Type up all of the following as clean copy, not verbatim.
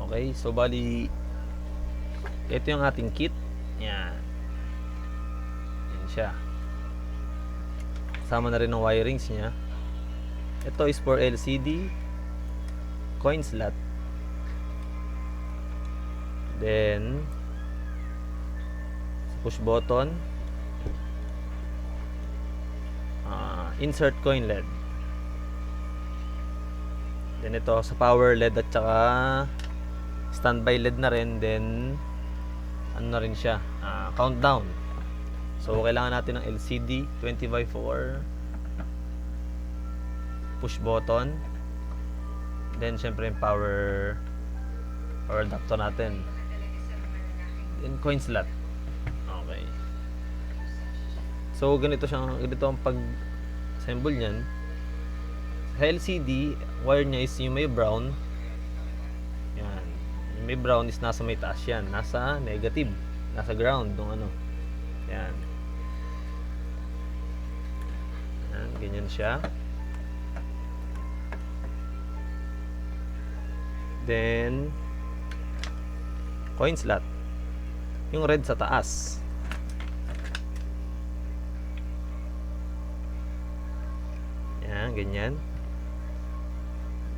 Okay, so bali ito yung ating kit. Yan. Yan siya. Kasama na rin ng wirings niya. Ito is for LCD, coin slot. Then push button, insert coin LED. Then ito sa power LED at saka standby LED na rin. Then ano na rin siya, countdown. So kailangan natin ng LCD 20x4, push button, then syempre yung power adapter natin, then coin slot. Okay, so ganito ang pag-assemble niyan. Sa LCD, wire niya is yung may brown. Yan, yung may brown is nasa may taas yan, nasa negative, nasa ground nung ano. Yan. Yan, ganyan siya. Then coin slot, yung red sa taas. Yan, ganyan.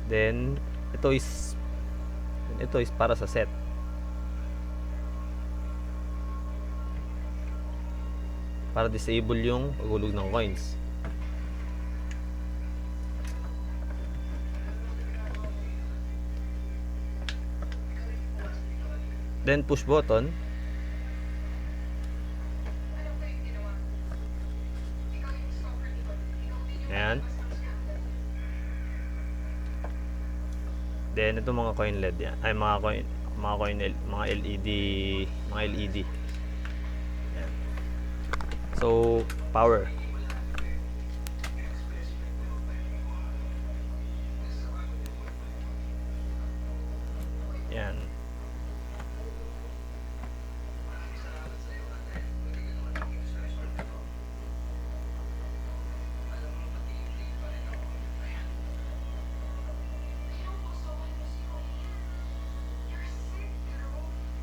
Then ito is para sa set. Para disable yung paghulog ng coins. Then push button. Ayan. Then ito mga coin LED yan. Ay mga LED. Ayan. So power. Yan.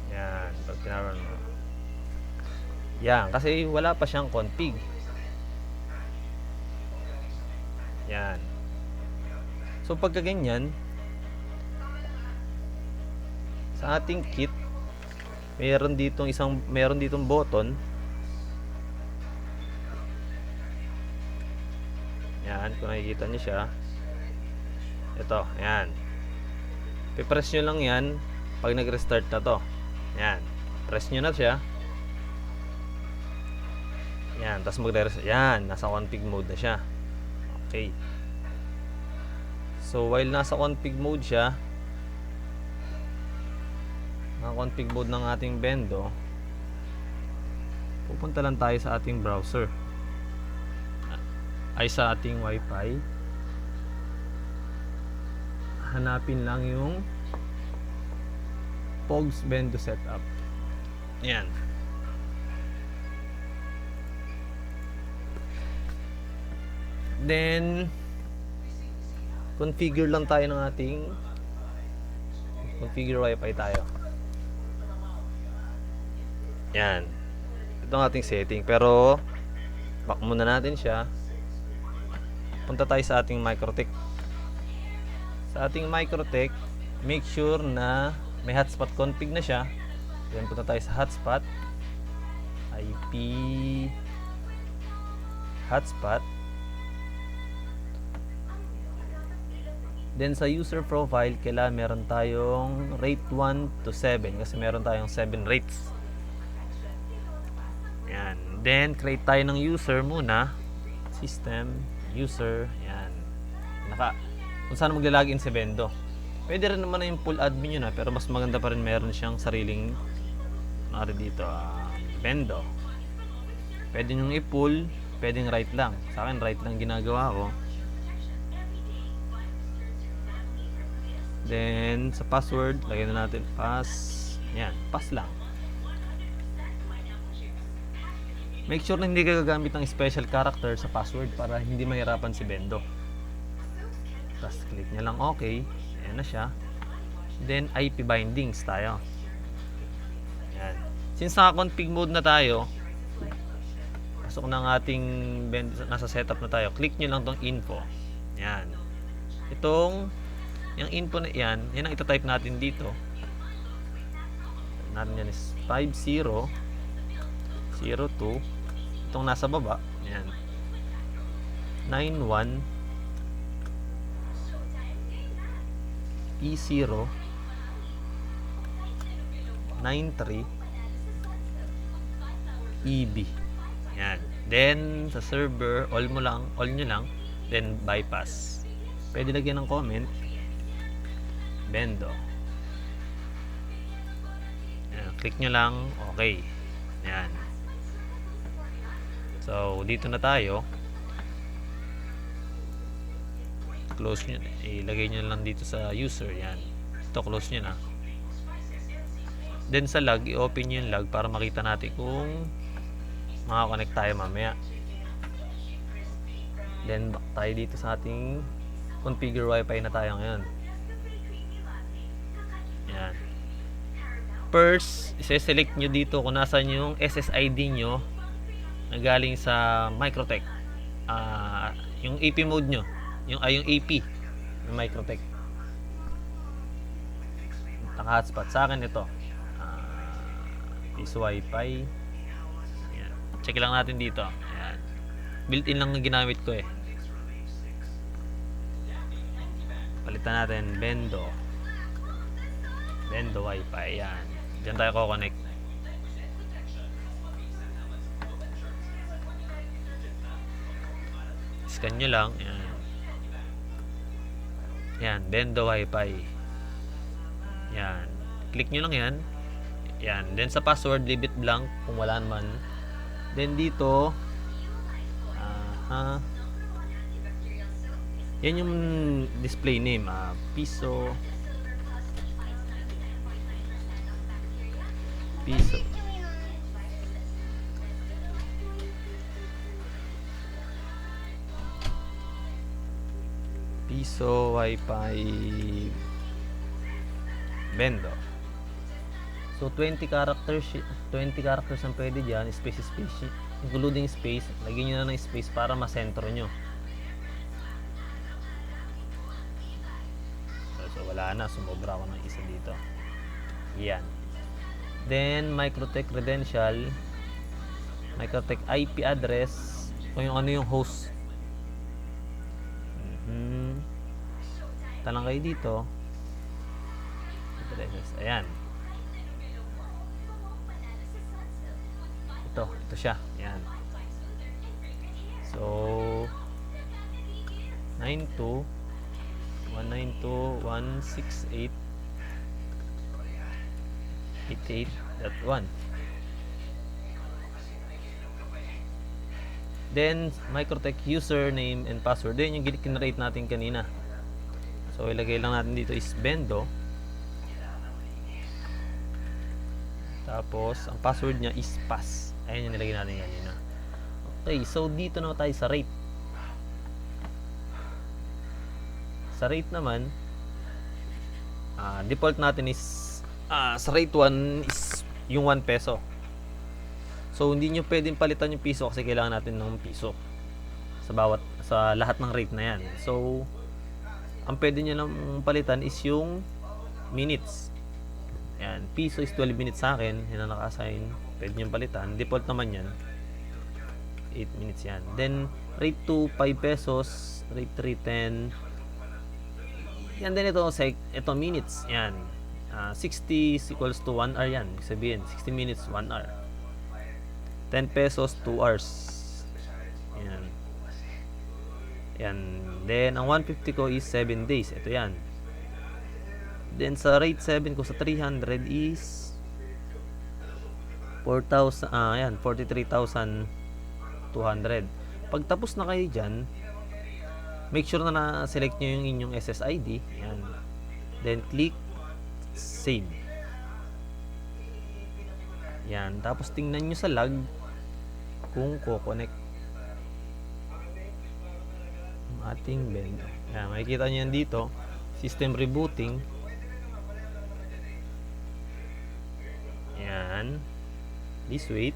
Yan, pag pinaron mo. Yan, kasi wala pa siyang config. Yan. So pagka ganyan, sa ating kit, meron ditong button. Yan, kung nakikita niyo siya. Ito, yan. I-press nyo lang yan pag nag-restart na to. Yan. Press nyo na siya. Yan, tapos magre-reset. Yan, nasa config mode na siya. Okay. So while nasa config mode siya, config mode ng ating Bendo, pupunta lang tayo sa ating browser, ay sa ating wifi. Hanapin lang yung Pogs Bendo setup. Yan. Then configure lang tayo ng ating configure wifi tayo. Yan. Ito ang ating setting. Pero back muna natin siya. Punta tayo sa ating Microtech. Sa ating Microtech, make sure na may hotspot config na siya. Then punta tayo sa hotspot, IP hotspot. Then sa user profile, kailangan meron tayong rate 1 to 7 kasi meron tayong 7 rates. Yan. Then create tayo ng user muna. System, user, yan. Kung saan magla-login si Bendo. Pwede rin naman na yung full admin yun pero mas maganda pa rin meron siyang sariling dito, Bendo. Pwede nyo i-pull, pwedeng right lang. Sa akin right lang ginagawa ko. Then sa password, lagyan na natin pass. Yan, pass lang. Make sure na hindi ka gagamit ng special character sa password para hindi mahirapan si Bendo. Tapos click niya lang okay. Ayan na siya. Then IP bindings tayo. Yan. Since naka-config mode na tayo, pasok ng ating nasa setup na tayo, click nyo lang tong info. Yan. Yung info na yan ang itatype natin dito. Natin yan is 5002. Itong nasa baba, yan. 91 E0 93 EB. Yan. Then sa server, all nyo lang, then bypass. Pwede lagyan ng comment. Bendo. Yan. Click nyo lang, okay. Yan. So, dito na tayo. Close nyo. Ilagay nyo lang dito sa user. Yan. Ito, close nyo na. Then sa log, i-open nyo yung log para makita natin kung makakonect tayo mamaya. Then back tayo dito sa ating configure wifi na tayo ngayon. Yan. First, i-select nyo dito kung nasan yung SSID nyo na galing sa Microtech. Yung AP mode nyo. Yung AP ng Microtech. Naka-hotspot. Sa akin ito. Is wifi. Yan. Check lang natin dito. Ayan. Built-in lang ang ginamit ko eh. Palitan natin Bendo wifi. Ayan. Diyan tayo ko-connect. Scan nyo lang. Ayan. Yan. Bendo wifi. Yan. Click nyo lang yan. Yan. Then sa password, leave it blank kung wala naman. Then dito, yan yung display name. Piso. Piso wifi Bendo. So 20 characters ang pwede diyan, space, including space. Lagyan niyo na ng space para masentro nyo. So wala na, sumobra ako ng isa dito. Yan. Then Microtech credential, Microtech IP address, kung yung ano yung host. Talang kayo dito. Ayan. Ito siya. Ayan. So 192.168.88.1. Then Microtech username and password. Then yung generate natin kanina. So ilagay lang natin dito is Bendo. Tapos ang password niya is pass. Ayan yung nilagay natin kanina. Okay, so dito na tayo sa rate. Sa rate naman, default natin is sa rate 1 is yung 1 peso. So hindi nyo pwedeng palitan yung piso kasi kailangan natin ng piso sa lahat ng rate na yan. So ang pwede nyo lang palitan is yung minutes. Ayan, piso is 12 minutes sa akin. Yan ang naka-assign. Pwede nyo palitan. Default naman yan 8 minutes yan. Then rate 2 5 pesos, rate 3 10. Yan din ito minutes. Yan 60 equals to 1 hour yan. Ibig sabihin 60 minutes 1 hour. 10 pesos 2 hours. Yan. Yan. Then ang 150 ko is 7 days. Ito yan. Then sa rate 7 ko sa 300 is 4,000 yan 43,200. Pag tapos na kayo dyan, make sure na na-select nyo yung inyong SSID. Yan. Then click save. Yan. Tapos tingnan nyo sa log kung ko-connect ang ating Bendo. Yan. Makikita nyo yan dito. System rebooting. Yan. Please wait.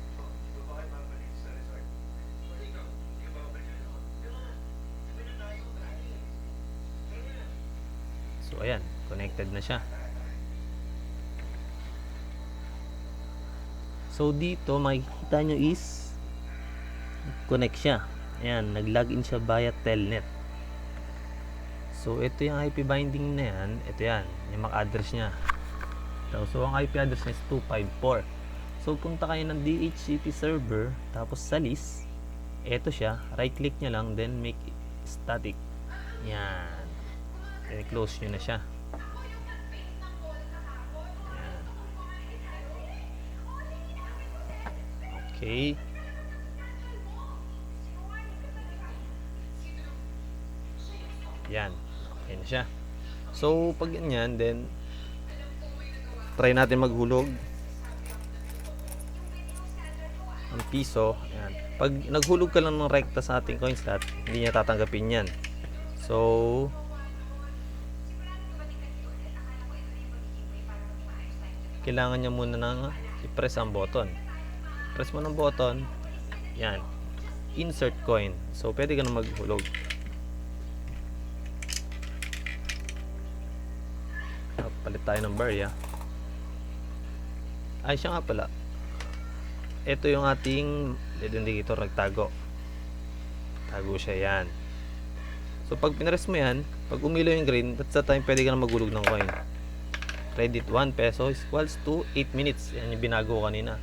So, ayan. Connected na siya. So, dito, makikita nyo is connect siya. Ayan. Nag-login siya via Telnet. So, ito yung IP binding na yan. Ito yan. Yung MAC address niya. So, ang IP address niya is 254. So, punta kayo ng DHCP server. Tapos, sa list. Ito siya. Right-click nyo lang. Then, make static. Yan. Then, close nyo na siya. Yan. Okay. Yan. Okay na siya. So, pag ganyan, then try natin maghulog ang piso. Ayan. Pag naghulog ka lang ng rekta sa ating coin slot, hindi niya tatanggapin yan. So, kailangan niya muna ng i-press ang button. Press mo ng button. Yan. Insert coin. So, pwede ka na maghulog. Palit tayo ng barya. Ay, siya nga pala. Ito yung ating LED indicator nagtago. Tago siya, yan. So, pag pinress mo yan, pag umilaw yung green, that's the time pwede ka na maghulog ng coin. Credit 1 peso is equals to 8 minutes. Yan yung binago kanina.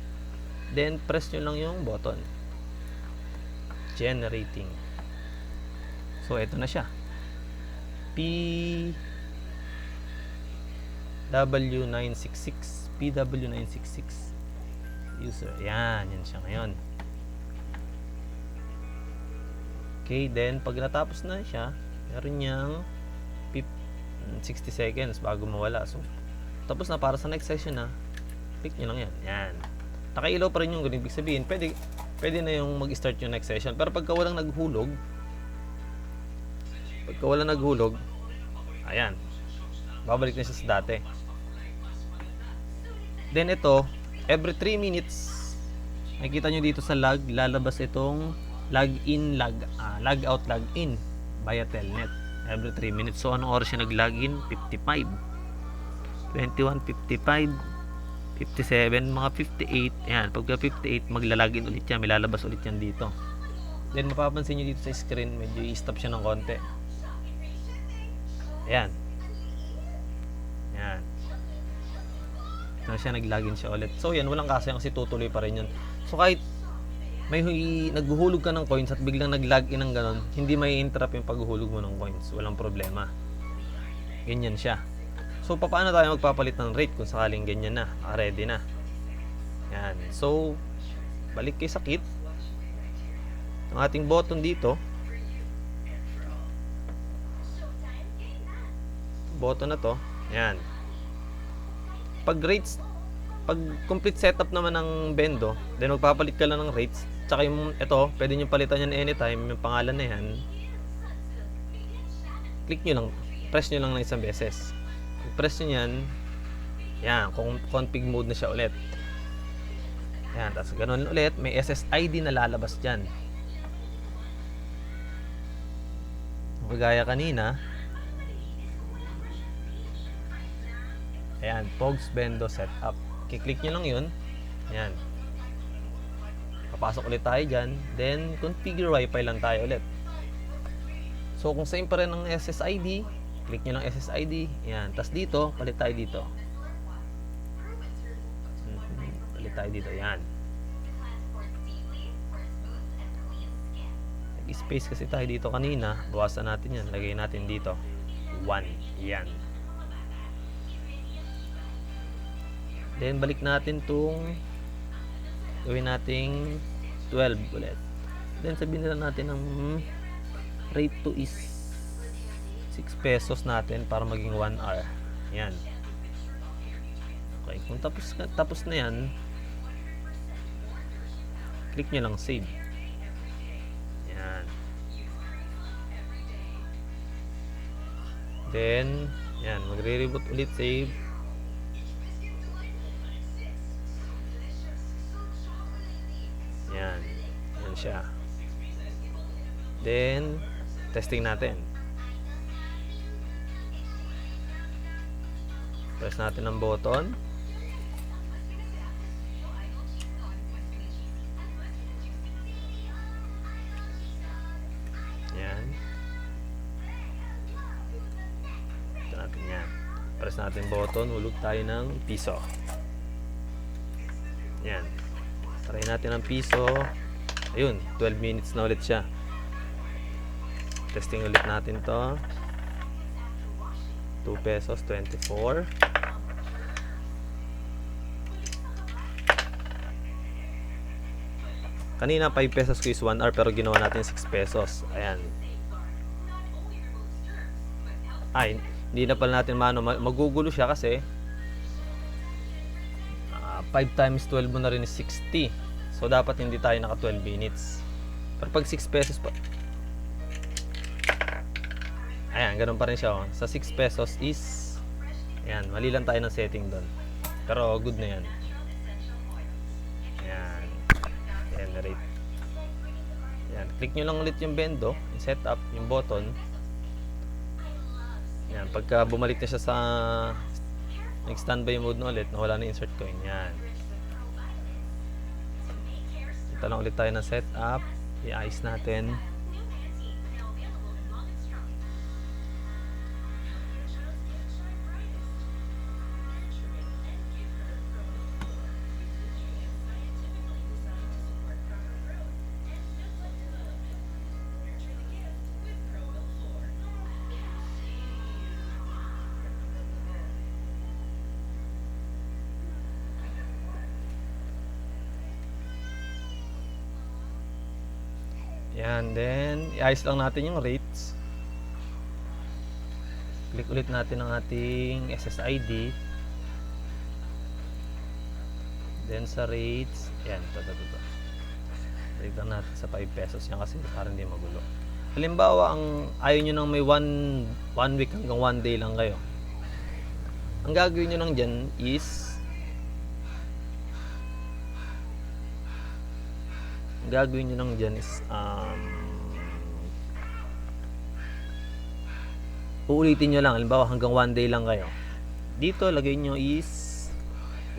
Then, press nyo lang yung button. Generating. So, ito na siya. PW966 user. Yan siya ngayon. Okay, then pag natapos na siya, meron niyang 60 seconds bago mawala. So, tapos na para sa next session na, click nyo lang yan. Yan. Nakailaw pa rin yung ganun. Ibig sabihin, pwede na yung mag-start yung next session. Pero pagka walang naghulog, ayan, babalik na siya sa dati. Then ito, every 3 minutes, nakikita nyo dito sa log, lalabas itong login, log out, log in via Telnet. Every 3 minutes. So, anong oras siya nag-login? 55. 21, 55, 57, mga 58. Ayan, pagka 58, maglalagin ulit yan. May lalabas ulit yan dito. Then, mapapansin nyo dito sa screen, medyo i-stop siya ng konti. Ayan. Ayan. Siya nag-login siya ulit. So yan, walang kaso yan kasi tutuloy pa rin yun. So kahit may naghuhulog ka ng coins at biglang nag-login ng ganon, hindi may interrupt yung paghuhulog mo ng coins. Walang problema. Ganyan siya. So paano tayo magpapalit ng rate kung sakaling ganyan na, ready na. Yan. So balik kayo sa kit. Ang ating button dito, button na to, yan. Pag complete setup naman ng Bendo, then magpapalit ka lang ng rates. Tsaka yung ito, pwede nyo palitan yan anytime, yung pangalan na yan. Click nyo lang, press nyo lang ng isang beses. Pag press nyo yan, yan, kung config mode na siya ulit. Yan, tapos ganun ulit, may SSID na lalabas dyan. Kagaya kanina, ayan, Pogs Bendo Setup. Kiklik nyo lang yun. Ayan. Papasok ulit tayo dyan. Then, configure Wi-Fi lang tayo ulit. So, kung same pa rin ang SSID, click nyo lang SSID. Ayan. Tapos dito, palit tayo dito. Palit tayo dito. Ayan. Nag-space kasi tayo dito kanina. Bawasan natin yan. Lagay natin dito. 1. Ayan. Then, balik natin itong gawin nating 12 ulit. Then, sabihin nila natin ang rate to is 6 pesos natin para maging 1 hour. Yan. Okay. Kung tapos na yan, click nyo lang save. Yan. Then, yan. Magre-reboot ulit, save. siya. Then, testing natin. Press natin ang button. Yan. Ito natin yan. Press natin button, hulog tayo ng piso. Yan. Try natin ang piso. Ayun, 12 minutes na ulit siya. Testing ulit natin to. 2 pesos 24. Kanina 5 pesos ko is 1 hour pero ginawa natin 6 pesos. Ayan. Ay, hindi na pala natin magugulo siya kasi 5 times 12 mo na rin is 60. So dapat hindi tayo naka 12 minutes. Pero pag 6 pesos pa. Ayan, ganun pa rin siya. Oh. Sa 6 pesos is ayan, mali lang tayo ng setting doon. Pero good na yan. Ayan. Generate. Ayan, click nyo lang ulit yung bendo, yung setup, yung button. Ayan, pagka bumalik na siya sa nag-standby mode na ulit, nawala na insert coin. Ayan. Ito lang ulit tayo ng setup. I-ice natin. Yan, then i-ice lang natin yung rates. Click ulit natin ang ating SSID. Then sa rates, yan, ito. Click lang natin sa 5 pesos yan kasi para hindi magulo. Halimbawa, ang ayaw nyo nang may 1 week hanggang 1 day lang kayo. Ang gagawin nyo nang dyan is uulitin nyo lang, halimbawa hanggang 1 day lang kayo. Dito lagay nyo is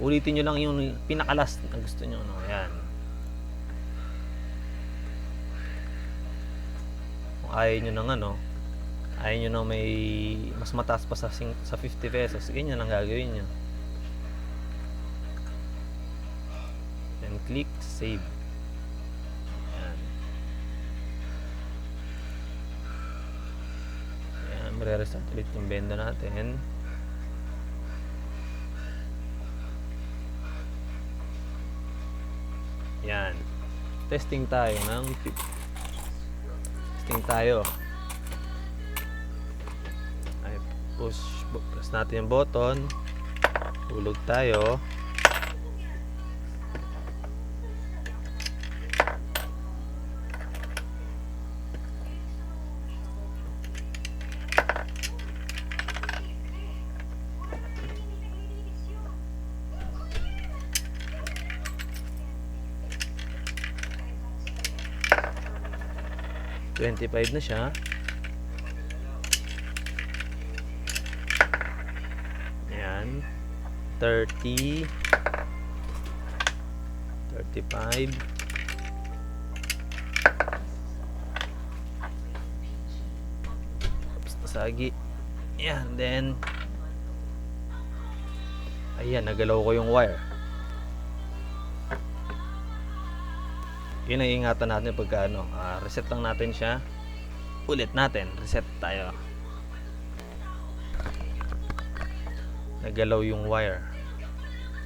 ulitin nyo lang yung pinaka-last na gusto nyo, no? Ayan. Kung ayaw nyo nang ayaw nyo nang may mas mataas pa sa 50 pesos, ganyan ang gagawin nyo. Then click save. Re-restart ulit yung benda natin. Yan. Testing tayo ay press natin yung button, hulog tayo. $25 na siya. Ayan. 30, 35. Tapos nasagi. Ayan, then ayan, nagalaw ko yung wire. Yun ang ingatan natin pagka reset lang natin siya. Ulit natin, reset tayo. Nagalaw yung wire.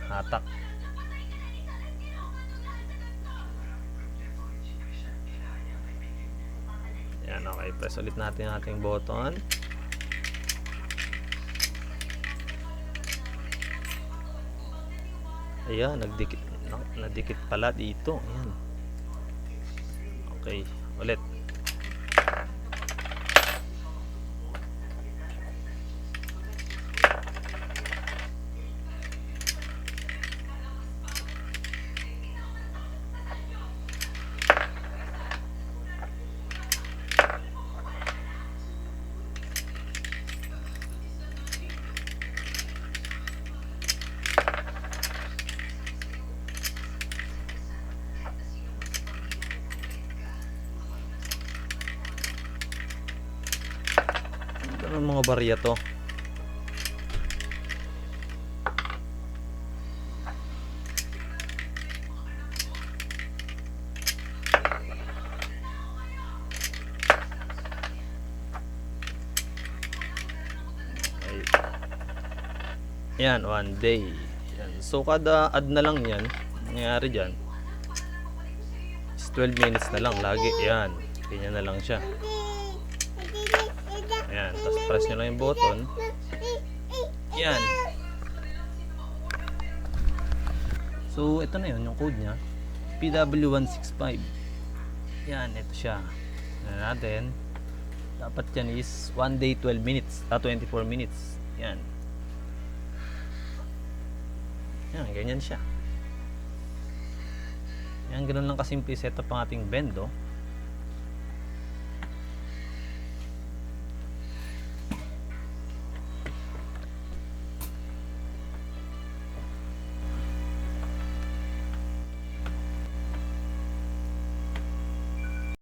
Hatak. Yan, okay. Press ulit natin ang ating button. Ayan, nadikit pala dito. Ayan. Okay, ulit. Anong mga barya to? Yan, 1 day. Yan. So, kada add na lang yan, nangyayari dyan, is 12 minutes na lang, lagi. Yan, ganyan na lang siya. Ayan, tapos press nyo lang yung button. Yan. So, ito na yun, yung code nya. PW165. Yan, ito siya. Yan natin. Dapat yan is 1 day, 12 minutes. 24 minutes. Yan. Yan, ganyan siya. Yan, ganun lang kasimple setup ang ating bendo.